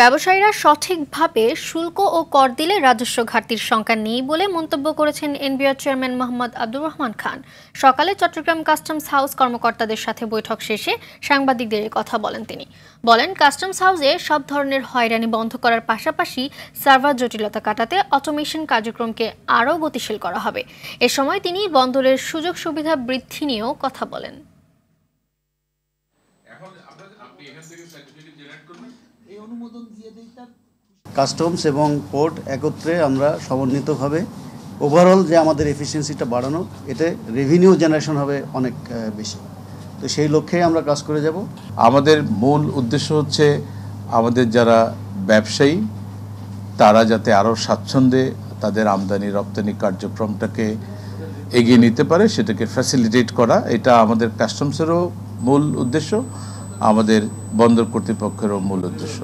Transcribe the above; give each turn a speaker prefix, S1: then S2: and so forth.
S1: ব্যবসায়ীরা সঠিকভাবে শুল্ক ও কর দিলে রাজস্ব ঘাটতির শঙ্কা নেই বলে মন্তব্য করেছেন এনবিআর চেয়ারম্যান মোহাম্মদ আব্দুর রহমান খান। সকালে চট্টগ্রাম কাস্টমস হাউস কর্মকর্তাদের সাথে বৈঠক শেষে সাংবাদিকদের কথা বলেন তিনি। বলেন, কাস্টমস হাউসে সব ধরনের হয়রানি বন্ধ করার পাশাপাশি সার্ভার জটিলতা কাটাতে অটোমেশন কার্যক্রমকে আরও গতিশীল করা হবে। এ সময় তিনি বন্দরের সুযোগ সুবিধা বৃদ্ধি নিয়েও কথা বলেন।
S2: কাস্টমস এবং পোর্ট একত্রে আমরা সমন্বিতভাবে ওভারঅল যে আমাদের এফিসিয়েন্সিটা বাড়ানো, এতে রেভিনিউ জেনারেশন হবে অনেক বেশি। তো সেই লক্ষ্যেই আমরা কাজ করে যাব।
S3: আমাদের মূল উদ্দেশ্য হচ্ছে আমাদের যারা ব্যবসায়ী তারা যাতে আরও স্বাচ্ছন্দ্যে তাদের আমদানি রপ্তানি কার্যক্রমটাকে এগিয়ে নিতে পারে, সেটাকে ফ্যাসিলিটেট করা। এটা আমাদের কাস্টমসেরও মূল উদ্দেশ্য, আমাদের বন্দর কর্তৃপক্ষেরও মূল উদ্দেশ্য।